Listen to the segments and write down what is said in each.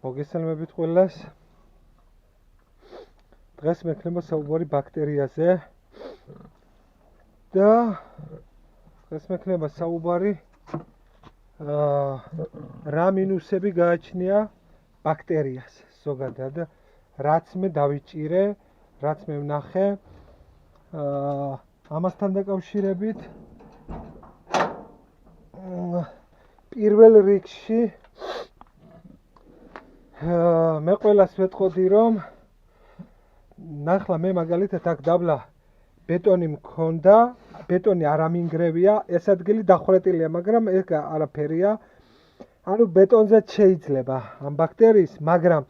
მოგესალმებით ყველას. დღეს მექნება საუბარი ბაქტერიაზე და დღეს მექნება საუბარი რა მინუსები გააჩნია ბაქტერიას ზოგადად, რაც მე დავიჭირე, რაც მე ვნახე. ამასთან დაკავშირებით პირველ რიგში მე ყველას ვეთყოდი, რომ ნახლა მე მაგალითად აქ დაბლა ბეტონი მქონდა, ბეტონი არ ამინგრევია, ეს ადგილი დახვრეტილია, მაგრამ ეს არაფერია. ანუ ბეტონზეც შეიძლება ამ ბაქტერიის, მაგრამ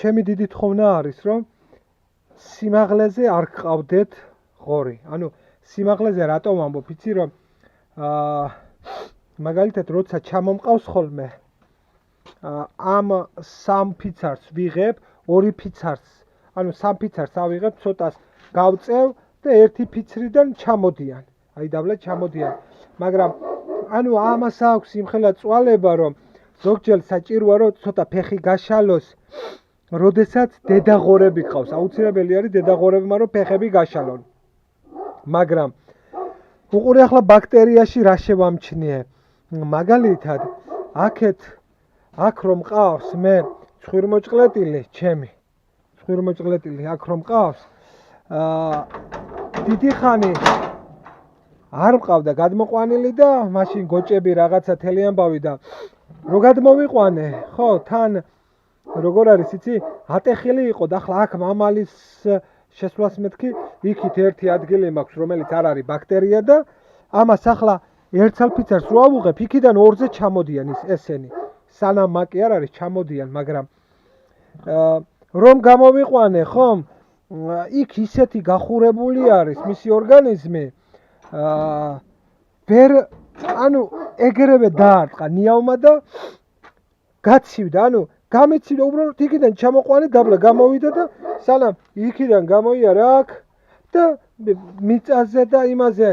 ჩემი დიდი თხოვნა არის, რომ სიმაღლეზე არ გყავდეთ ღორი. ანუ სიმაღლეზე რატომ ამბობ, იცი რომ მაგალითად როცა ჩამომყავს ხოლმე ამ სამ ფიცარს ვიღებ, ორი ფიცარს, ანუ სამ ფიცარს ავიღებ, ცოტას გავწევ და ერთი ფიცრიდან ჩამოდიან. აი დაბლა ჩამოდიან. მაგრამ ანუ ამას აქვს იმხელა წვალება, რომ ზოგჯერ საჭიროა რომ ცოტა ფეხი გაშალოს, როდესაც დედაღორები ყავს. აუცილებელი არის დედაღორებმა რომ ფეხები გაშალონ. მაგრამ უყურე ახლა ბაქტერიაში რა შევამჩნიე. მაგალითად, აქ რომ ყავს მე ცხვირმოჭყლეტილი, ჩემი ცხვირმოჭყლეტილი აქ რომ ყავს, დიდი ხანი არ მყავდა გადმოყვანილი და მაშინ გოჭები რაღაცა თელი ამბავი და რო გადმოვიყვანე, ხო, თან როგორ არის იცი, ატეხილი იყო და ახლა აქ მამალის შესვლას მეთქი, იქით ერთი ადგილი მაქვს, რომელიც არ არის ბაქტერია და ამას ახლა ერთ სალფიცარს რო ავუღებ, იქიდან ორზე ჩამოდიან ესენი. სანამ მაკი არ არის ჩამოდიან, მაგრამ რომ გამოვიყვანე, ხომ, იქ ისეთი გახურებული არის მისი ორგანიზმი, ანუ ეგრევე დაარტყა ნიავმა და გაცივდა, ანუ გამეცივდა, უბრალოდ იქიდან ჩამოყვანე, დაბლა გამოვიდა და სანამ იქიდან გამოიარა აქ და მიწაზე და იმაზე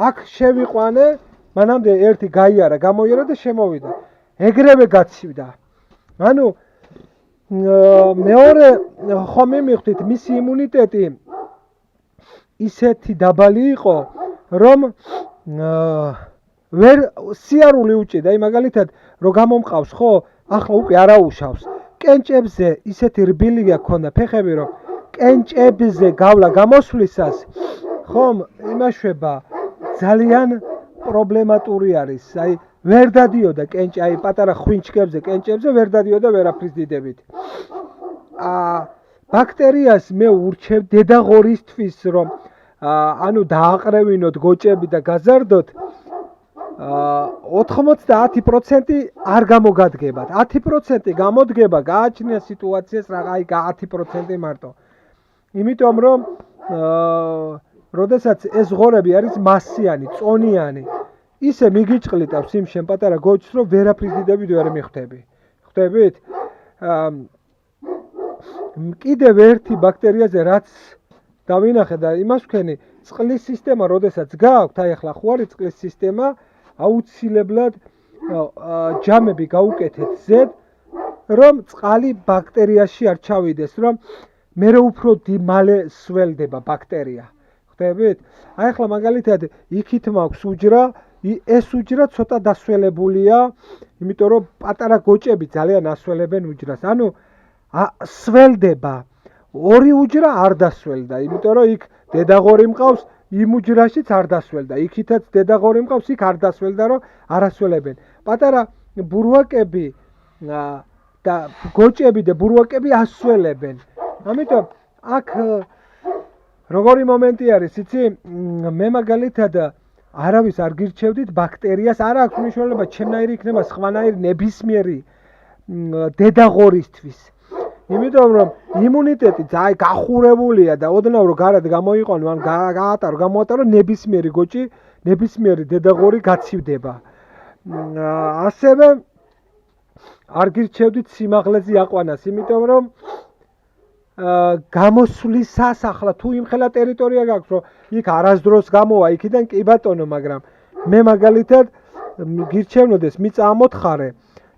აქ შევიყვანე, მანამდე ერთი გაიარა, გამოიარა და შემოვიდა. ეგრევე გაცივდა. ანუ მეორე ხომ მივხვდით, მისი იმუნიტეტი ისეთი დაბალი იყო, რომ ვერ სიარული უჭირდა. აი მაგალითად, რო გამომყავს, ხო, ახლა უკვე არ აუშავს. კენჭებზე ისეთი რბილია ქონდა ფეხები, რომ კენჭებზე გავლა გამოსვლისას, ხომ, იმაშვება ძალიან პრობლემატური არის. აი ვერ დადიოდა კენჭი, აი პატარა ხვინჩკებზე, კენჭებზე ვერ დადიოდა ვერაფრის დიდებით. ბაქტერიას მე ურჩევ დედაღორისთვის, რომ ანუ დააყრევინოთ გოჭები და გაზარდოთ, 90% არ გამოგადგებათ. 10% გამოდგება, გააჩნია სიტუაციას აი 10% მარტო. იმიტომ რომ როდესაც ეს ღორები არის მასიანი, წონიანი, ისე მიგიჭყლიტავს იმ შენ პატარა გოჭს, რომ ვერაფრის დიდებით ვერ მიხვდები. ხვდებით? კიდევ ერთი ბაქტერიაზე რაც დავინახე და იმას ვქენი, წყლის სისტემა როდესაც გააქვთ, აი ახლა ხო არის წყლის სისტემა, აუცილებლად ჯამები გაუკეთეთ ზედ, რომ წყალი ბაქტერიაში არ ჩავიდეს, რომ მე უფრო მალე სველდება ბაქტერია. ხვდებით? აი ახლა მაგალითად იქით მაქვს უჯრა, ეს უჯრა ცოტა დასველებულია, იმიტომ რომ პატარა გოჭები ძალიან ასველებენ უჯრას. ანუ სველდება. ორი უჯრა არ დასველდა, იმიტომ რომ იქ დედაღორი მყავს, იმ უჯრაშიც არ დასველდა. იქითაც დედაღორი მყავს, იქ არ დასველდა, რომ არ ასველებენ. პატარა ბურვაკები და გოჭები და ბურვაკები ასველებენ. ამიტომ აქ როგორი მომენტი არის, იცი? მე მაგალითად არავის არ გირჩევდით ბაქტერიას, არ აქვს მნიშვნელობა, ჩემნაირი იქნება სხვანაირი ნებისმიერი დედაღორისთვის. იმიტომ რომ იმუნიტეტი აი გახურებულია და ოდნავ რომ გარეთ გამოიყვანო, ან გაატარო, გამოატარო, ნებისმიერი გოჭი, ნებისმიერი დედაღორი გაცივდება. ასევე არ გირჩევდით სიმაღლეზე აყვანას, იმიტომ რომ გამოსვლისას ახლა თუ იმხელა ტერიტორია გაქვს, რომ იქ არასდროს გამოვა, იქიდან კი ბატონო, მაგრამ მე მაგალითად გირჩევნოდეს მიწა ამოთხარე,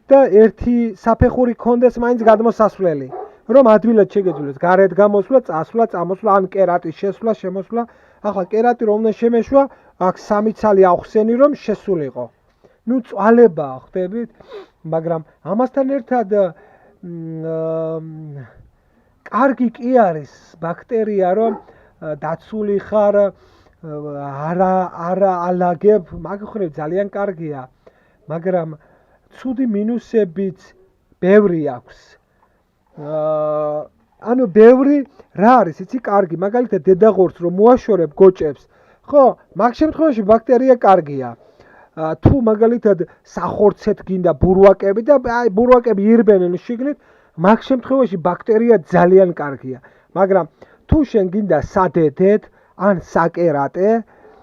და ერთი საფეხური კონდეს მაინც გადმოსასვლელი, რომ ადვილად შეგეძლოს გარეთ გამოსვლა, წასვლა, წამოსვლა, ან კერატის შესვლა, შემოსვლა. ახლა კერატი რომ უნდა შემეშვა, აქ 3 ცალი ახსენი რომ შესულიყო. ნუ წვალებაა, ხვდებით? მაგრამ ამასთან ერთად კარგი კი არის ბაქტერია, რომ დაცული ხარ, არა ალაგებ, მაგ ხრივ ძალიან კარგია, მაგრამ ცუდი მინუსებიც ბევრი აქვს. ანუ ბევრი რა არის, იცი, კარგი, მაგალითად დედაღორს რომ მოაშორებ გოჭებს, ხო, მაგ შემთხვევაში ბაქტერია კარგია. თუ მაგალითად სახორცეთ გინდა ბურვაკები და აი ბურვაკები ირბენენ შიგნით, მაგ შემთხვევაში ბაქტერია ძალიან კარგია. მაგრამ თუ შენ გინდა სადედეთ ან საკერატე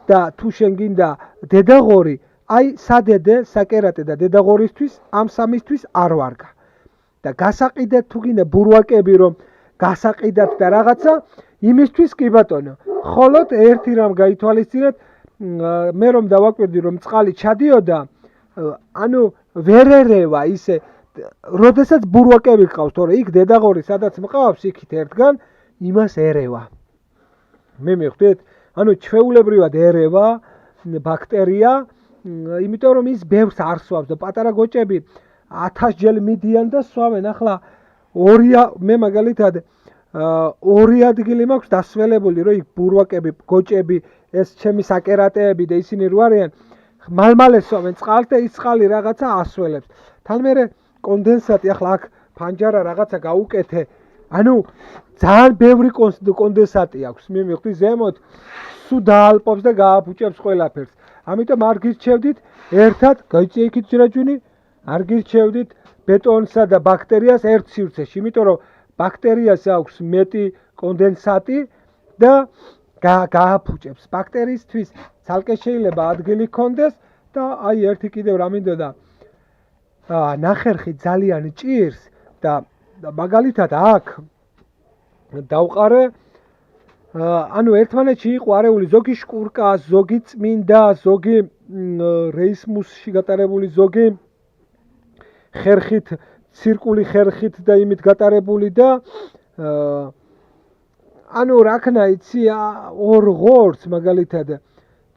და თუ შენ გინდა დედაღორი, აი სადედე, საკერატე და დედაღორისთვის ამ სამისთვის არ ვარგა. და გასაყიდეთ თუ გინდა ბურვაკები რომ გასაყიდათ და რაღაცა, იმისთვის კი ბატონო. ხოლოდ ერთი რამ გაითვალისწინეთ, მე რომ დავაკვირდი რომ წყალი ჩადიოდა, ანუ ვერ ერევა ისე, როდესაც ბურვაკები ყავს, თორე იქ დედაღორი სადაც მყავს, იქით ერთგან იმას ერევა. მე მივხვდით? ანუ ჩვეულებრივად ერევა ბაქტერია, იმიტომ რომ ის ბევრს არსვავს და პატარა გოჭები 1000 ჯერ მიდიან და სვავენ. ახლა მე მაგალითად 2 ადგილი მაქვს დასველებული, რომ იქ ბურვაკები, გოჭები, ეს ჩემი საკერატეები და ისინი რო არიან, მალმალე სვავენ წყალს და ის წყალი რაღაცა ასველებს. თან მერე კონდენსატი, ახლა აქ ფანჯარა რაღაცა გაუკეთე, ანუ ძალიან ბევრი კონდენსატი აქვს, მივხვდი, ზემოთ სუ დაალპობს და გააფუჭებს ყველაფერს. ამიტომ არ გირჩევდით ერთად, გაიწიეიქით ჯრაჯუნი, არ გირჩევდით ბეტონსა და ბაქტერიას ერთ სივრცეში, იმიტომ რომ ბაქტერიას აქვს მეტი კონდენსატი და გააფუჭებს. ბაქტერიისთვის ცალკე შეიძლება ადგილი ჰქონდეს და აი ერთი კიდევ რა მინდოდა, ნახერხი ძალიან ჭირს და მაგალითად აქ დავყარე, ანუ ერთმანეთში იყო არეული ზოგი შკურკა, ზოგი წმინდა, ზოგი რეისმუსში გატარებული, ზოგი ხერხით, ცირკული ხერხით და იმით გატარებული და ანუ რაკნა იცი, ორ ღორს მაგალითად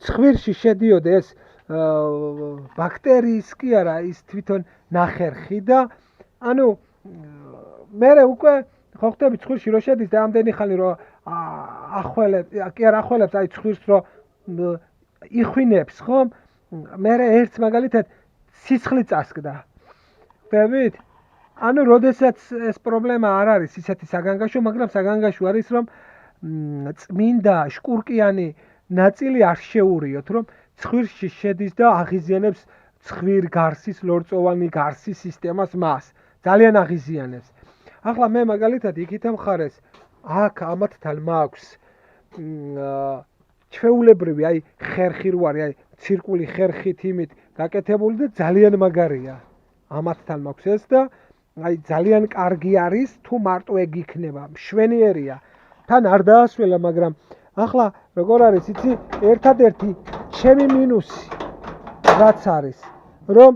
ცხვირში შედიოდა ეს ბაქტერიის კი არა, ის თვითონ ნახერხი და ანუ მე უკვე ხო ხტები ცხვირში რო შედის და ამდენი ხანი რო ახველებს, კი არა ახველებს, აი ცხვირს რო იხვინებს, ხო? მე ერთს მაგალითად სიცხლი წასკდა. ხვდებით? ანუ როდესაც ეს პრობლემა არ არის ისეთი საგანგაშო, მაგრამ საგანგაშო არის რომ წმინდა შკურკიანი ნაწილი არ შეურიოთ, რომ ცხვირში შედის და აღიზიანებს ცხვირ გარსის, ლორწოვანი გარსის სისტემას მას. ძალიან აღიზიანებს. ახლა მე მაგალითად იქით მხარეს აქ ამათთან მაქვს ჩვეულებრივი, აი ხერხი რო არის, აი ცირკული ხერხით იმით გაკეთებული და ძალიან მაგარია. ამათთან მაქვს ეს და აი ძალიან კარგი არის თუ მარტო ეგ იქნება, მშვენიერია. თან არ დაასველა, მაგრამ ახლა როგორ არის, იცი, ერთადერთი ჩემი მინუსი რაც არის, რომ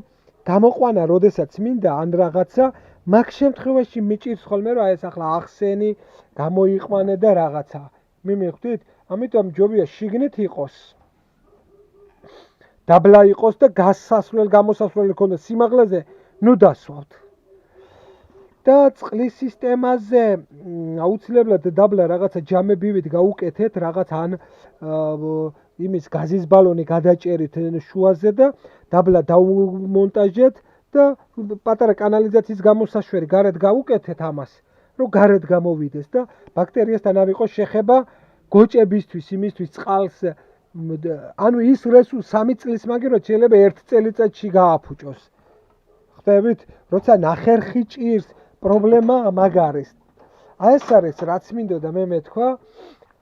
გამოყვანა როდესაც მინდა ან რაღაცა, მაგ შემთხვევაში მიჭირს ხოლმე რომ აი ეს ახლა ახსენი გამოიყვანე და რაღაცა. მივხვდით? ამიტომ ჯობია შიგნით იყოს. დაბლა იყოს და გამოსასვლელი ქონდეს სიმაღლეზე, ნუ დასვავთ. და წყლის სისტემაზე აუცილებლად დაბლა რაღაცა ჯამებივით გაუკეთეთ, რაღაც ან იმის გაზის ბალონი გადაჭერით შუაზე და დაბლა დაუმონტაჟეთ და პატარა კანალიზაციის გამოსაშვერი გარეთ გაუკეთეთ ამას, რომ გარეთ გამოვიდეს და ბაქტერიასთან არ იყოს შეხება გოჭებისთვის, იმისთვის წყალს, ანუ ის რესურს 3 წლის მაგივრად შეიძლება 1 წელიწადში გააფუჭოს. ხვდებით? როცა ნახერხი ჭირს, პრობლემა მაგ არის. აი ეს არის რაც მინდოდა მე მეთქვა,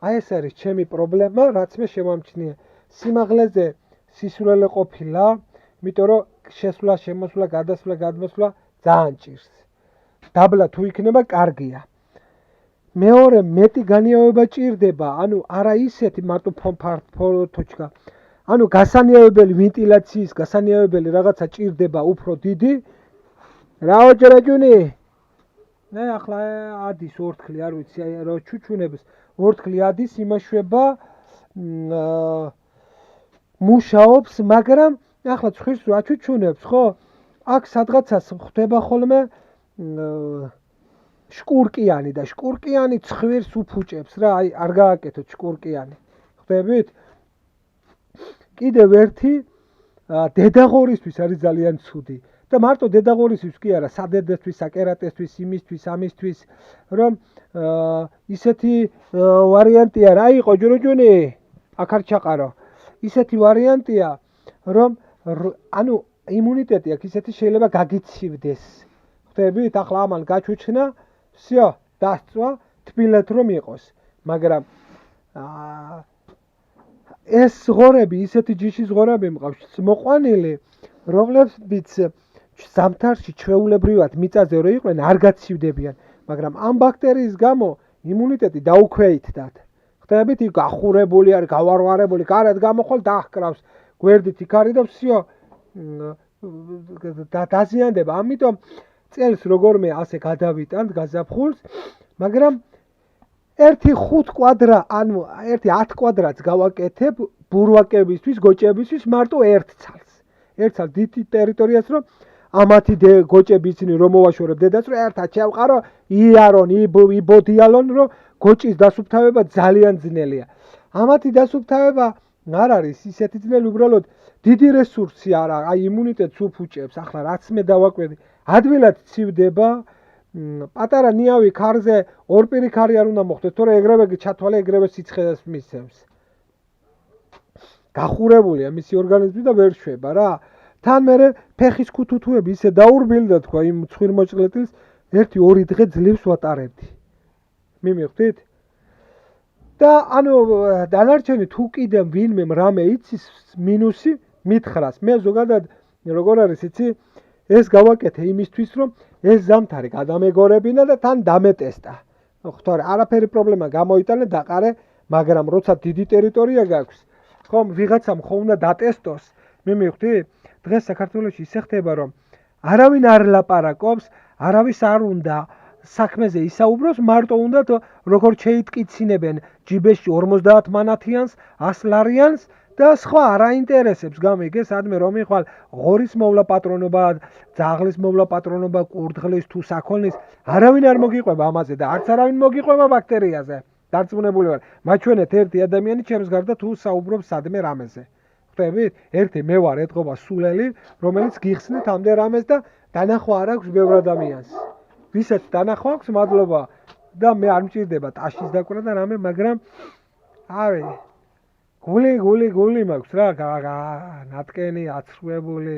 აი ეს არის ჩემი პრობლემა, რაც მე შემამჩნია. სიმაღლეზე სისულელე ყოფილა, იმიტომ რომ შესვლა, შემოსვლა, გადასვლა, გადმოსვლა ძალიან ჭირს. დაბლა თუ იქნება, კარგია. მეორე მეტი განიავება ჭირდება, ანუ არა ისეთი მარტო ფოთოჩკა. ანუ გასანიავებელი ვენტილაციის, გასანიავებელი რაღაცა ჭირდება უფრო დიდი რაო ჯერაჯუნი მე ახლა ადის ორთქლი არ ვიცი რა ჩუჩუნებს ორთქლი ადის იმაშვება მუშაობს მაგრამ ახლა ცხვის რა ჩუჩუნებს ხო აქ სადღაცას ხდება ხოლმე შკურკიანი და შკურკიანი ცხვირს უფუჭებს რა აი არ გააკეთოთ შკურკიანი ხდებით კიდევ ერთი დედაღორისთვის არის ძალიან ცუდი და მარტო დედაღორისთვის კი არა სადედესთვის საკერატესთვის იმისთვის ამისთვის რომ ისეთი ვარიანტია რა იყო ჯურუჯუნი აქ არ ჩაყარო ისეთი ვარიანტია რომ ანუ იმუნიტეტი აქვს ისეთი შეიძლება გაგიცივდეს ხდებით ახლა ამან გაჩუჩნა всё დასწვა თბილეთ რომ იყოს მაგრამ ეს ზღორები ისეთი ჯიში ზღორები მყავს მოყვანილი რომლებიც ზამთარში ჩვეულებრივად მიწაზე რო იყვნენ არ გაცივდებიან მაგრამ ამ ბაქტერიის გამო იმუნიტეტი დაუქვეითდათ ხდებით იქ გახურებული არის გავარვარებული გარეთ გამოხვალ დაჰკრავს გვერდით იქ არის და всё დაზიანდება ამიტომ წელს როგორმე ასე გადავიტანთ გაზაფხულს მაგრამ ერთი 5 კვადრა ანუ ერთი 10 კვადრატს გავაკეთებ ბურვაკებისთვის გოჭებისთვის მარტო ერთ ცალს დიდ ტერიტორიას რომ ამათი გოჭები იცინი რომ მოვაშორებ დედას რომ ერთად შევყარო იარონ იბოდიალონ რომ გოჭის დასუფთავება ძალიან ძნელია ამათი დასუფთავება არ არის ისეთი ძნელი უბრალოდ დიდი რესურსი არა აი იმუნიტეტს უფუჭებს ახლა რაც მე დავაკვირდი ადვილად ცივდება პატარა ნიავი ქარზე ორპირი ქარი არ უნდა მოხდეს თორე ეგრევე ჩათვალე ეგრევე სიცხეს მისცემს გახურებულია მისი ორგანიზმი და ვერ შვება რა თან მე ფეხის ქუთუთუები ისე დაურბილდა თქვა იმ ცხვირმოჭრეთილს 1-2 დღე ძლივს ვატარებდი მიმიხვდით და ანუ დანარჩენი თუ კიდე ვინმე რამე იცის მინუსი მითხრას მე ზოგადად როგორ არის იცი ეს გავაკეთე იმისთვის რომ ეს ზამთარი გადამეგორებინა და თან დამეტესტა ხთორე არაფერი პრობლემა გამოიტანე დაყარე მაგრამ როცა დიდი ტერიტორია გაქვს ხომ ვიღაცამ ხო უნდა დატესტოს მიმიხვდი დღეს საქართველოში ისე ხდება რომ არავინ არ ლაპარაკობს არავის არ უნდა საქმეზე ისაუბროს მარტო უნდა როგორ შეიტკიცინებენ ჯიბეში 50 მანათიანს 100 ლარიანს და სხვა არ აინტერესებს გამიგე სადმე რომ იხვალ ღორის მოვლა პატრონობა ძაღლის მოვლა პატრონობა კურდღლის თუ საქონლის არავინ არ მოგიყვება ამაზე და არც არავინ მოგიყვება ბაქტერიაზე დარწმუნებული ვარ მაჩვენეთ ერთი ადამიანი ჩემს გარდა თუ საუბრობს სადმე რამეზე ხდებით ერთი მე ვარ ეთყობა სულელი რომელიც გიხსნით ამდე რამეს და დანახვა არ აქვს ბევრ ადამიანს ვისაც დანახვა აქვს მადლობა და მე არ მჭირდება ტაშის დაკვრა და რამე მაგრამ ავი გული მაქვს რა ნატკენი აცრუებული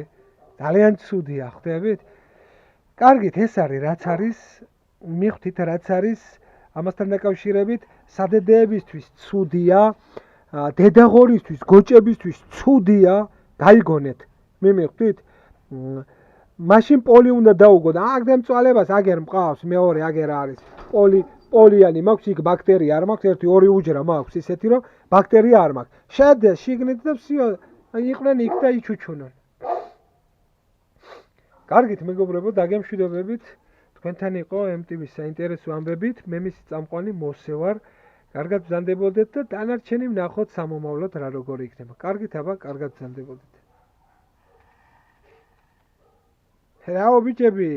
ძალიან ცუდია ხდებით კარგით ეს არის რაც არის მიხვდით რაც არის ამასთან დაკავშირებით სადედეებისთვის ცუდია დედაღორისთვის გოჭებისთვის ცუდია გაიგონეთ მიმიხვდით მაშინ პოლი უნდა დაუგო და აქ დამწვალებას აგერ მყავს მეორე აგერ არის პოლიანი მაქვს იქ ბაქტერია არ მაქვს 1-2 უჯრა მაქვს ისეთი რომ ბაქტერია არ მაქვს შედეს შიგნით და всё იყვნენ იქ და იჩუჩუნონ კარგით მეგობრებო დაგემშვიდობებით თქვენთან იყო MTV-ის საინტერესო ამბებით მე მისი წამყვანი მოსე ვარ კარგად ბრძანდებოდეთ და დანარჩენი ვნახოთ სამომავლოდ რა როგორი იქნება კარგით აბა კარგად ბრძანდებოდეთ რაო ბიჭები